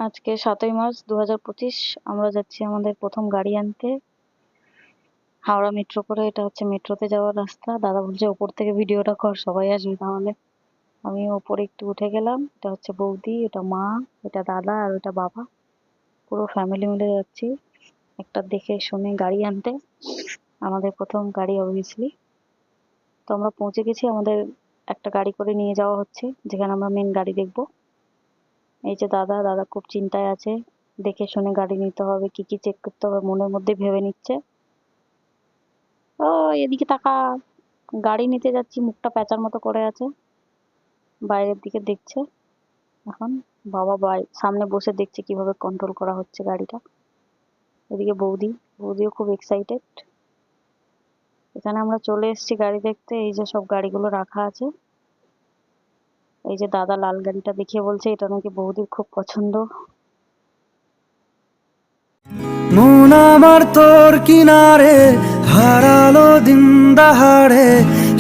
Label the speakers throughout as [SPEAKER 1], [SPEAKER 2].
[SPEAKER 1] আজকে 7ই মার্চ 2025। আমরা যাচ্ছি আমাদের প্রথম গাড়ি আনতে হাওড়া মেট্রো করে। এটা হচ্ছে মেট্রোতে যাওয়ার রাস্তা। দাদা বলছে ওপর থেকে ভিডিওটা কর, সবাই আসবে তাহলে। আমি ওপরে একটু উঠে গেলাম। এটা হচ্ছে বৌদি, এটা মা, এটা দাদা আর এটা বাবা, পুরো ফ্যামিলি মিলে যাচ্ছি একটা দেখে শুনে গাড়ি আনতে। আমাদের প্রথম গাড়ি অবভিয়াসলি। তো আমরা পৌঁছে গেছি। আমাদের একটা গাড়ি করে নিয়ে যাওয়া হচ্ছে যেখানে আমরা মেন গাড়ি দেখবো। এই যে দাদা দাদা খুব চিন্তায় আছে, দেখে শুনে গাড়ি নিতে হবে, কি কি চেক করতে হবে মনের মধ্যে ভেবে নিচ্ছে। ও এদিকে তাকা, গাড়ি নিতে যাচ্ছি, মুখটা প্যাঁচার মতো করে আছে, বাইরের দিকে দেখছে। এখন বাবা সামনে বসে দেখছে কিভাবে কন্ট্রোল করা হচ্ছে গাড়িটা। এদিকে বৌদিও খুব এক্সাইটেড। এখানে আমরা চলে এসেছি গাড়ি দেখতে। এই যে সব গাড়িগুলো রাখা আছে। এই যে দাদা লাল গাড়িটা দেখিয়ে বলছে এটা নাকি বৌদির খুব পছন্দ।
[SPEAKER 2] মন আমার তোর কিনারে হারালো দিন দাহাড়ে,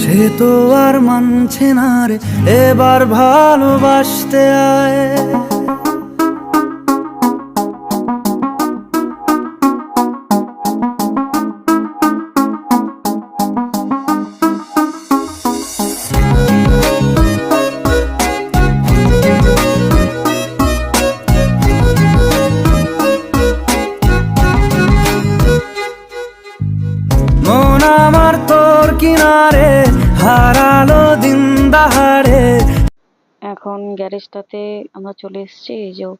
[SPEAKER 2] সে তো আর মানছে না রে, এবার ভালোবাসতে আয়। মন আমার তোর কিনারে হারালো দিন দাহাড়ে।
[SPEAKER 1] এখন গ্যারেজটাতে আমরা চলে এসেছি। এই যে ও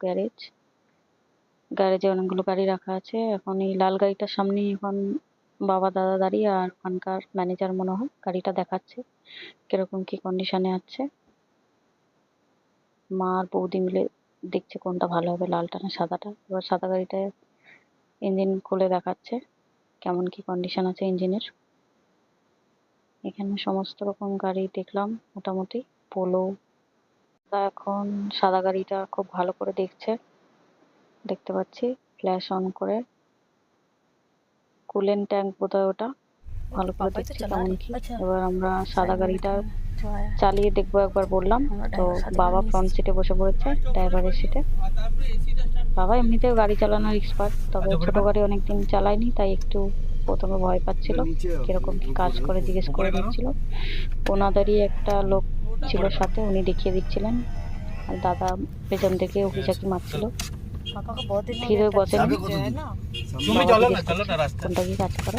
[SPEAKER 1] গ্যারেজে অনেকগুলো গাড়ি রাখা আছে। এখন এই লাল গাড়িটার সামনে এখন বাবা দাদা দাঁড়িয়ে, আর ওখানকার ম্যানেজার মনে হয় গাড়িটা দেখাচ্ছে কিরকম কি কন্ডিশনে আছে। মা আর বৌদি মিলে দেখছে কোনটা ভালো হবে, লালটা না সাদাটা। এবার সাদা গাড়িটা ইঞ্জিন খুলে দেখাচ্ছে কেমন কি কন্ডিশন আছে ইঞ্জিনের। এখানে সমস্ত রকম গাড়ি দেখলাম মোটামুটি। পোলো এখন সাদা গাড়িটা খুব ভালো করে দেখছে, দেখতে পাচ্ছি ফ্ল্যাশ অন করে। কুলেন ট্যাঙ্ক বোধহয় ওটা, ভালো করে দেখছি কেমন কি। এবার আমরা সাদা গাড়িটা চালিয়ে দেখবো একবার বললাম। তো বাবা ফ্রন্ট সিটে বসে পড়েছে, ড্রাইভারের সিটে। বাবা এমনিতেও গাড়ি চালানোর এক্সপার্ট, তবে ছোট গাড়ি অনেকদিন চালায়নি, তাই একটু প্রথমে ভয় পাচ্ছিল, কিরকম কি কাজ করে জিজ্ঞেস করে নিচ্ছিল। ওনাদেরই একটা লোক ছিল সাথে, উনি দেখিয়ে দিচ্ছিলেন। আর দাদা পেছন থেকে উকিঝাকি মারছিল। ধীরে বসেন, কোনটা কি কাজ করে।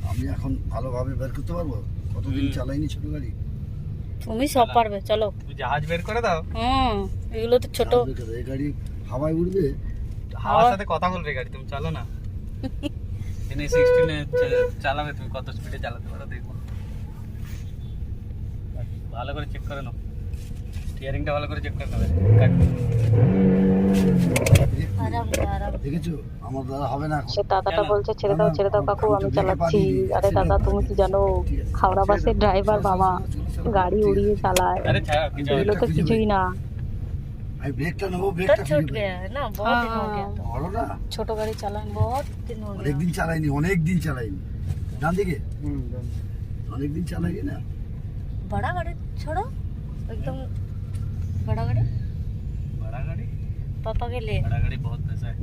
[SPEAKER 3] আমি এখন ভালোভাবে বের করতে পারবো, কতদিন চালাইনি ছোট গাড়ি।
[SPEAKER 1] তুমি সব পারবে, চলো
[SPEAKER 4] জাহাজ বের করে দাও।
[SPEAKER 1] এগুলো তো ছোট।
[SPEAKER 3] এই গাড়ি হাওয়ায় উড়বে,
[SPEAKER 4] হাওয়ার সাথে কথা বলবে গাড়ি, তুমি চালো না। এনে 16 এ চালাবে, তুমি কত স্পিডে চালাতে পারো দেখো। ভালো করে চেক করে নাও, স্টিয়ারিংটা ভালো করে চেক করে নেবে।
[SPEAKER 3] দেখেছো আমার দাদা হবে না।
[SPEAKER 1] সে দাদাটা বলছে ছেড়ে দাও কাকু, আমি চালাচ্ছি। আরে দাদা তুমি কি জানো, হাওড়া বাসের ড্রাইভার বাবা গাড়ি উড়িয়ে চালায়, এগুলো তো কিছুই না।
[SPEAKER 3] আমি ব্রেকটা নেবো, ব্রেকটা ছুট গয়া
[SPEAKER 1] না, বহুত দিন হো গয়া।
[SPEAKER 3] বড় না,
[SPEAKER 1] ছোট গাড়ি চালান বহুত দিন হো গয়া।
[SPEAKER 3] অনেকদিন চালাইনি। ডান দিকে অনেকদিন চালাইনি না।
[SPEAKER 1] बड़ा गाड़ी छोड़ो, एकदम बड़ा गाड़ी पापा के लिए।
[SPEAKER 4] बड़ा गाड़ी बहुत पैसा है।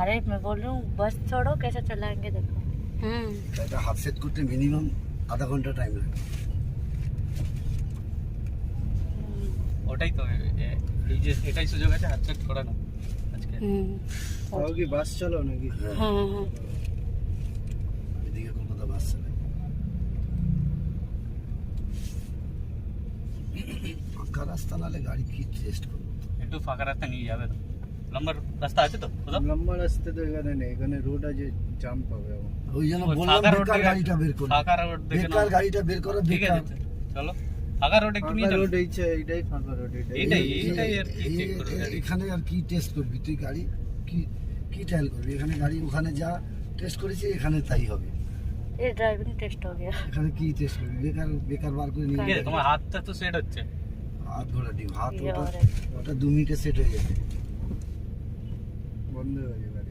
[SPEAKER 1] अरे मैं बोल रही हूँ बस छोड़ो, कैसे चलाएंगे देखो।
[SPEAKER 3] এটা হাফ সেট করতে মিনিমাম আধা ঘন্টা টাইম লাগে।
[SPEAKER 4] ওটাই তো এই যে এটাই সুযোগ আছে হাত সেট করা না আজকে।
[SPEAKER 2] তাও কি বাস চালাও নাকি?
[SPEAKER 1] হ্যাঁ
[SPEAKER 3] এদিকে কলকাতা বাস চালায়। ফাঁকা রাস্তা নালে গাড়ি কি টেস্ট করবো।
[SPEAKER 4] একটু ফাঁকা রাস্তা নিয়ে যাবে তো, লম্বা রাস্তা আছে তো কোথাও?
[SPEAKER 2] লম্বা রাস্তা তো এখানে নেই, এখানে রোড আছে, জাম পাবে আবার।
[SPEAKER 3] ওই জন্য
[SPEAKER 4] ওই
[SPEAKER 3] বললাম
[SPEAKER 4] ফাঁকা রোড
[SPEAKER 3] বেকার
[SPEAKER 4] দেখে-
[SPEAKER 3] গাড়িটা বের করো,
[SPEAKER 4] ফাঁকা রোড দেখে নাও।
[SPEAKER 3] বেকার গাড়িটা বের করো।
[SPEAKER 4] ঠিক
[SPEAKER 3] বেকার
[SPEAKER 4] আছে চলো, ফাঁকা রোড একটু নিয়ে
[SPEAKER 2] ফাঁকা
[SPEAKER 4] চলো।
[SPEAKER 2] রোড এইটাই ফাঁকা রোড,
[SPEAKER 4] এইটাই আর কি চেক করবে গাড়ি।
[SPEAKER 3] এখানে আর কি টেস্ট করবি তুই গাড়ি, কি কি ট্রায়াল করবি? এখানে গাড়ি ওখানে যা টেস্ট করেছি এখানে তাই হবে।
[SPEAKER 1] ये ड्राइविंग टेस्ट हो गया।
[SPEAKER 3] এখানে কি টেস্ট করবি? বেকার বেকার বার করে নিয়ে
[SPEAKER 4] ঠিক আছে, তোমার হাতটা তো সেট হচ্ছে।
[SPEAKER 3] হাত ঘোরা ডিম, হাত
[SPEAKER 1] ये
[SPEAKER 3] ওটা
[SPEAKER 1] और है।
[SPEAKER 3] ওটা 2 মিনিটে সেট হয়ে যাবে।
[SPEAKER 2] বন্ধ হয়ে যাবে গাড়ি।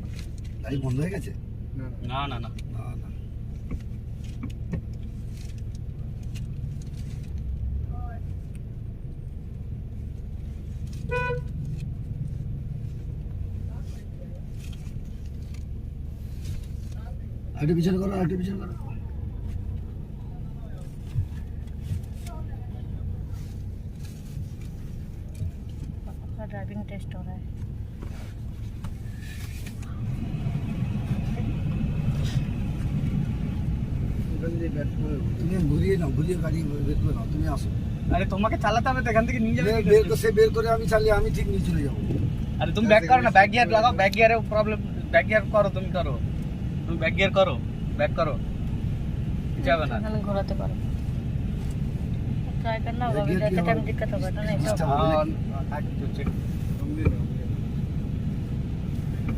[SPEAKER 3] গাড়ি বন্ধ হয়ে গেছে?
[SPEAKER 2] না
[SPEAKER 4] না না না,
[SPEAKER 3] না না, আরেকটু পিছনে করো, আরেকটু পিছনে করো।
[SPEAKER 1] ड्राइविंग टेस्ट हो रहा है।
[SPEAKER 2] ওখান দিয়ে ব্যাক করে
[SPEAKER 3] তুমি ঘুরিয়ে নাও, ঘুরিয়ে গাড়ি বের করে নাও, তুমি আসো।
[SPEAKER 4] আরে তোমাকে চালাতে হবে তো, এখান থেকে নিয়ে যাবে কি
[SPEAKER 3] বের
[SPEAKER 4] করে?
[SPEAKER 3] করে, সে বের করে আমি চালিয়ে আমি ঠিক নিয়ে চলে যাবো।
[SPEAKER 4] আরে তুমি ব্যাক করো না, ব্যাক গিয়ার লাগাও, ব্যাক গিয়ারে প্রবলেম, ব্যাক গিয়ার করো, তুমি করো, তুমি ব্যাক গিয়ার করো, ব্যাক করো, যাবে না।
[SPEAKER 1] এখানে ঘোরাতে পারো, ট্রাই करना होगा, अभी जाते टाइम दिक्कत होगा ना, नहीं तो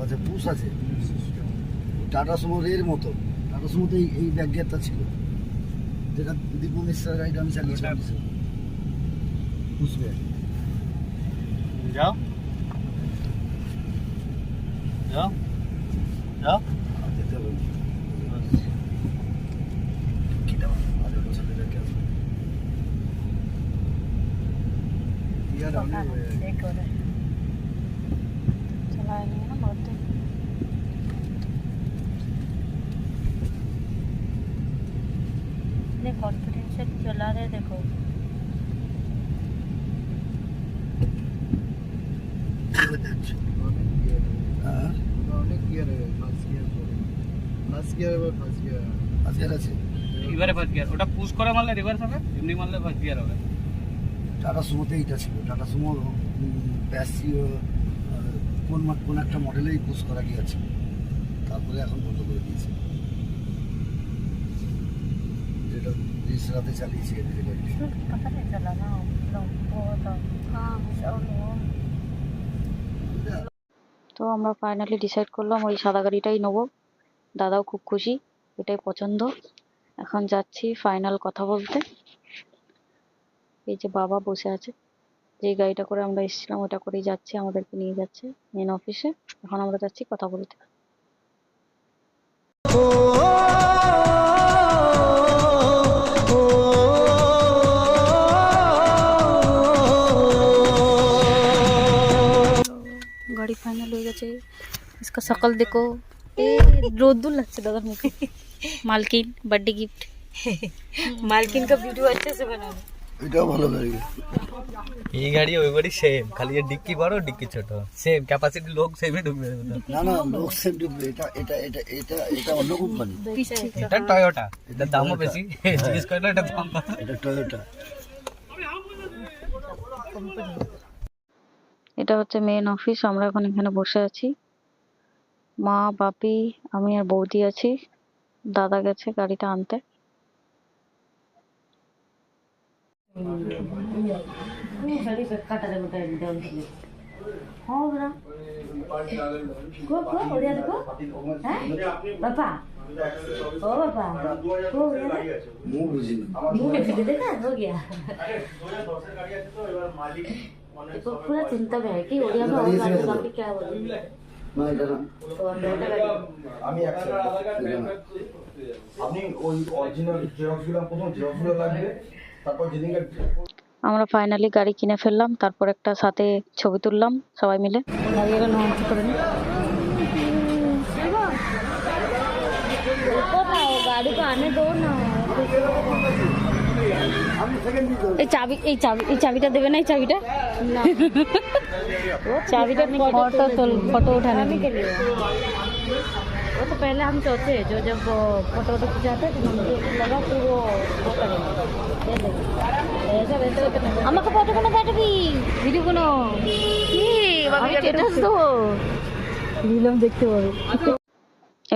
[SPEAKER 3] আচ্ছা, পুশ আছে টাটা সুমোর এর মতো। টাটা সুমোতে এই ব্যাক গিয়ারটা ছিল, যেটা দীপু মিশ্রের গাড়িটা আমি চালিয়েছিলাম। Push back.
[SPEAKER 4] যাও যাও যাও।
[SPEAKER 3] যেতে হবে না। কিটা আরে বছর ধরে কেন
[SPEAKER 2] ইয়ার অনেক হয়ে গেছে।
[SPEAKER 1] एक हो रहा है, चलाया नहीं है ना बहुत दिन। इतने कॉन्फिडेंस से चला रहे, देखो
[SPEAKER 2] অনেক গিয়ার,
[SPEAKER 3] হ্যাঁ
[SPEAKER 2] অনেক গিয়ার হয়ে গেছে, ফার্স্ট গিয়ার পরে লাস্ট গিয়ার, এবার ফার্স্ট গিয়ার।
[SPEAKER 3] আজকে আছে
[SPEAKER 4] এবারে ফার্স্ট গিয়ার, ওটা পুশ করে মারলে রিভার্স হবে, এমনি মারলে ফার্স্ট গিয়ার হবে।
[SPEAKER 3] টাটা সুমোতে এইটা ছিল। টাটা সুমো প্যাসিও কোন একটা মডেলেই পুশ করা গিয়েছে, তারপরে এখন বন্ধ করে দিয়েছে। যেটা রাতে চালিয়েছি এদিকে গাড়ি।
[SPEAKER 1] पता नहीं चला ना, वो तो हाँ তো আমরা ফাইনালি ডিসাইড করলাম ওই সাদা গাড়িটাই নেবো। দাদাও খুব খুশি, এটাই পছন্দ। এখন যাচ্ছি ফাইনাল কথা বলতে। এই যে বাবা বসে আছে, যে গাড়িটা করে আমরা এসেছিলাম ওটা করেই যাচ্ছে, আমাদেরকে নিয়ে যাচ্ছে মেন অফিসে। এখন আমরা যাচ্ছি কথা বলতে। গাড়ি ফাইনাল হয়ে গেছে। इसका शकल देखो, ए रोदुल लगছে দাদার মুখে। মালকিন বার্থডে গিফট, মালকিন का वीडियो अच्छे से बना लो।
[SPEAKER 3] এটাও ভালো গাড়ি।
[SPEAKER 4] এই গাড়ি ওই গাড়ি সেম, খালি এর ডিক্কি বড় ডিক্কি ছোট, সেম ক্যাপাসিটি লোক সেমই ঢুকবে।
[SPEAKER 3] না না, লোক সেম ঢুকবে। এটা এটা এটা এটা এটা অন্য কোম্পানি।
[SPEAKER 4] এটা টয়োটা, এটার দামও বেশি। জিজ্ঞেস করলে এটা দাম কত?
[SPEAKER 3] এটা টয়োটা।
[SPEAKER 1] এটা হচ্ছে মেন অফিস। আমরা এখন এখানে বসে আছি, মা বাপি আমি আর বৌদি আছি। দাদা গেছে গাড়িটা আনতে।
[SPEAKER 3] মুখ বুঝিনি।
[SPEAKER 1] पूरा चिंता में है कि ओडिया में और गाड़ी बाकी क्या बोले
[SPEAKER 3] না এটা না।
[SPEAKER 1] तो अंदर
[SPEAKER 5] আমি আপনি ওই অরিজিনাল জেরক্সগুলো প্রথম জেরক্সগুলো লাগবে, তারপর যেদিনকে
[SPEAKER 1] আমরা ফাইনালি গাড়ি কিনে ফেললাম। তারপর একটা সাথে ছবি তুললাম সবাই মিলে। गाड़ी को आने दो ना। এই চাবিটা দেবে না, এই চাবিটা চাবিটা फोटो उठाने के लिए। वो तो पहले हम सोचे जो जब फोटो खिंचाते तो हमको लगा कि वो करेंगे ऐसा वैसे আমাকে ফটো কোনো পাঠাবি, ভিডিও কোনো কি বাবা স্ট্যাটাস তো নিলাম দেখতে পাবে।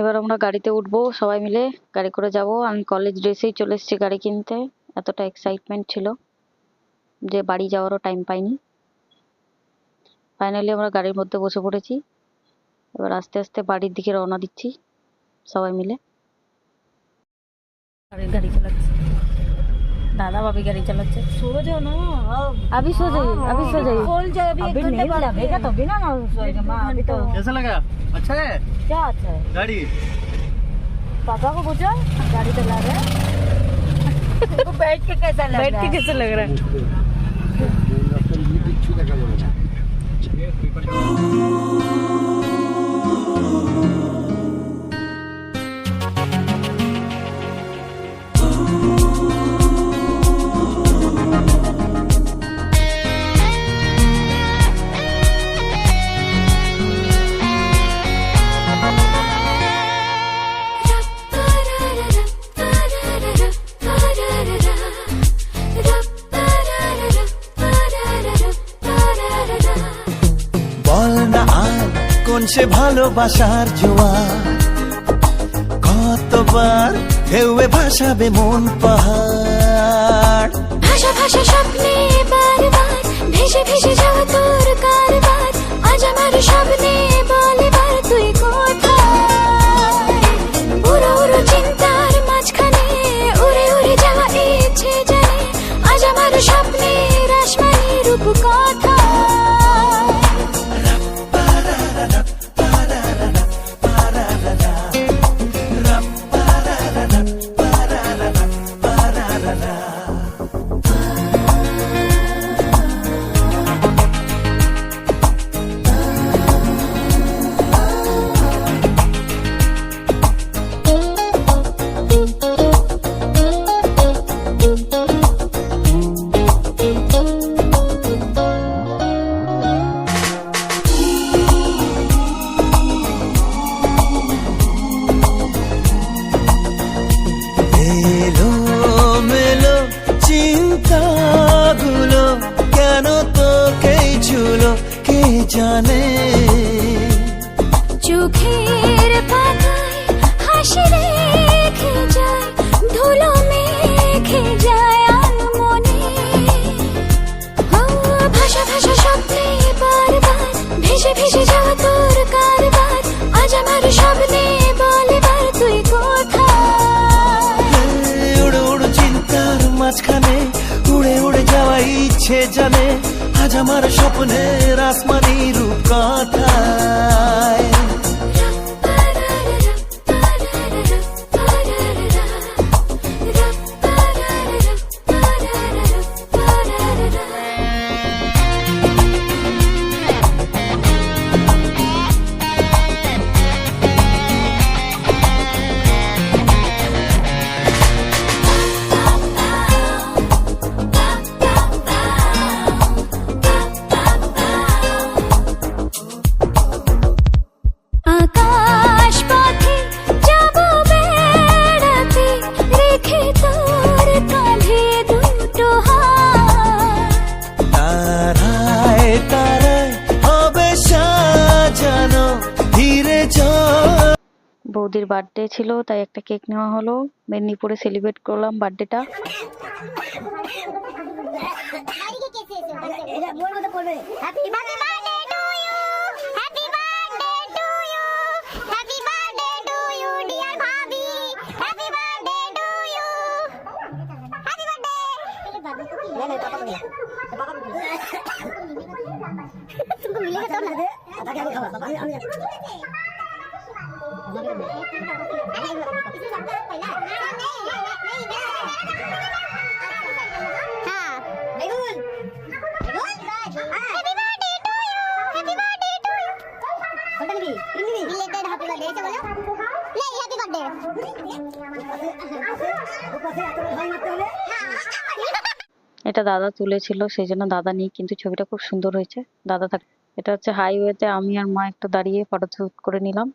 [SPEAKER 1] এবার আমরা গাড়িতে উঠবো সবাই মিলে, গাড়ি করে যাব। আমি কলেজ ড্রেসেই চলে এসেছি গাড়ি কিনতে। এতটা এক্সাইটমেন্ট ছিল যে বাড়ি যাওয়ারও টাইম পাইনি। ফাইনালি আমরা গাড়ির মধ্যে বসে পড়েছি। এবার আস্তে আস্তে বাড়ির দিকে রওনা দিচ্ছি সবাই মিলে। গাড়ি চালাচ্ছে दादा, भाभी गाड़ी चलाते। सो जाओ ना, अभी सो जाइए, अभी सो जाइए। खोल जाओ, अभी नहीं लगेगा तभी ना सोएगा माँ। अभी तो
[SPEAKER 4] कैसा लगा? अच्छा है
[SPEAKER 1] क्या अच्छा है।
[SPEAKER 4] गाड़ी?
[SPEAKER 1] पापा को पूछो, गाड़ी चला रहे हैं। बैठ के कैसा लग रहा है? बैठ के कैसा लग रहा है?
[SPEAKER 3] কিচ্ছু দেখা যাবে না।
[SPEAKER 6] সে ভালোবাসার জোয়ার, কতবার ঢেউয়ে ভাসাবে মন পাহাড়।
[SPEAKER 7] ভাষা ভাষা স্বপ্নে বারবার ভেসে ভেসে যাওয়া তোর কারবার, আজ আমার স্বপ্নে বলে বার তুই কোথায়। উড়ো উড়ো চিন্তার মাঝখানে উড়ে উড়ে যাওয়া ইচ্ছে জানে, আজ আমার স্বপ্নের আসমানি রূপ কোথায়।
[SPEAKER 6] এলো মেলো চিন্তাগুলো কেন তোকেই ছুলো কে জানে।
[SPEAKER 7] চোখের পাতায় হাসি রেখে যায়, ধুলো মেখে যায় আনমনে। ও ভাষা ভাষা স্বপ্নে বারবার ভেসে ভেসে যাওয়া তোর কারবার, আজ আমার স্বপ্নে বলে বার তুই কোথায়।
[SPEAKER 6] উড়ো উড়ো চিন্তার মাঝখানে উড়ে উড়ে যাওয়া ইচ্ছে জানে, আজ আমার স্বপ্নের আসমানি রূপ কথায়।
[SPEAKER 7] আকাশ পথে যাব বেড়াতে, রেখে তোর কাঁধে দুটো হাত।
[SPEAKER 6] তারায় তারায় হবে সাজানো ধীরে চল।
[SPEAKER 1] বৌদির বার্থডে ছিল তাই একটা কেক নেওয়া হলো, মেদিনীপুরে সেলিব্রেট করলাম বার্থডেটা। এটা দাদা তুলেছিল সেই জন্য দাদা নেই, কিন্তু ছবিটা খুব সুন্দর হয়েছে দাদা থাক। এটা হচ্ছে হাইওয়েতে আমি আর মা একটু দাঁড়িয়ে ফটো শুট করে নিলাম।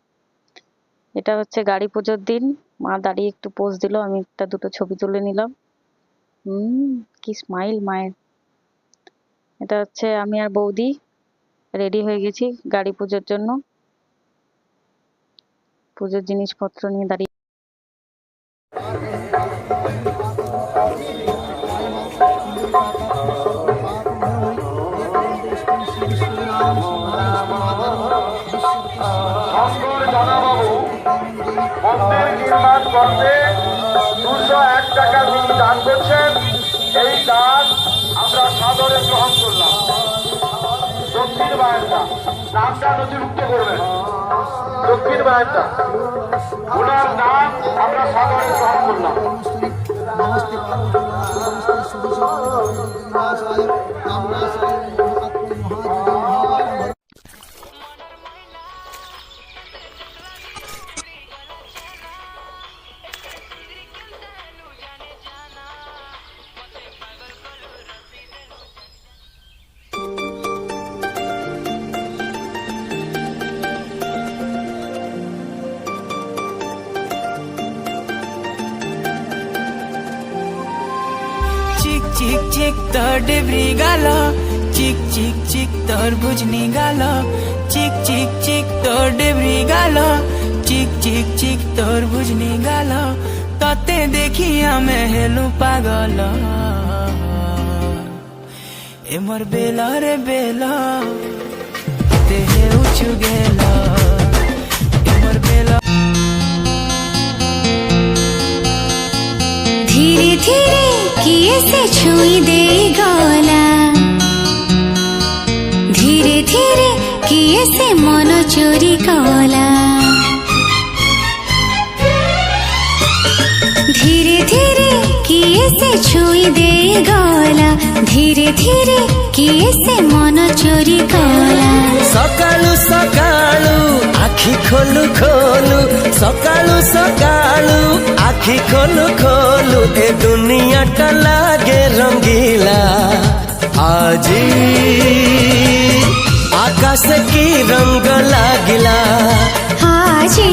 [SPEAKER 1] এটা হচ্ছে গাড়ি পুজোর দিন, মা দাঁড়িয়ে একটু পোজ দিল, আমি একটা দুটো ছবি তুলে নিলাম। কি স্মাইল মায়ের। এটা হচ্ছে আমি আর বৌদি রেডি হয়ে গেছি গাড়ি পুজোর জন্য, পুজোর জিনিসপত্র নিয়ে দাঁড়িয়ে।
[SPEAKER 5] মন্দির নির্মাণ করতে 201 টাকা তিনি দান করছেন। এই দান আমরা সাদরে গ্রহণ করলাম। দক্ষিণ বায়ানটা নামটা নথিভুক্ত করবেন, দক্ষিণ বায়ানটা ওনার নাম আমরা সাদরে গ্রহণ করলাম।
[SPEAKER 3] নমস্তে
[SPEAKER 6] चिक चिक चिक तो डिबरी गालो চিক চিক চিক তোর বুঝনি গাল চিক চিক চিক তোর ডেবরি গাল চিক চিক চিক তোর বুঝনি গাল ততে দেখি আমি হেলু পাগল এমর বেলা রে বেলা দেহে উঁচু গেল এমর বেলা
[SPEAKER 7] ধীরে ধীরে কিয়ে সে ছুঁই দে গলা ধীরে ধীরে কিয়ে সে মন চুরি কলা ধীরে ধীরে কিয়ে সে ছুঁই দে গলা ধীরে ধীরে কিয়ে সে মন চুরি কলা
[SPEAKER 6] সকালু সকালু আখি খোলু খোলু সকালু সকালু আখি খোলু খোলু এ দুনিয়াটা লাগে রঙ্গিলা আজি আকাশে কি রঙ্গ লাগিলা
[SPEAKER 7] আজি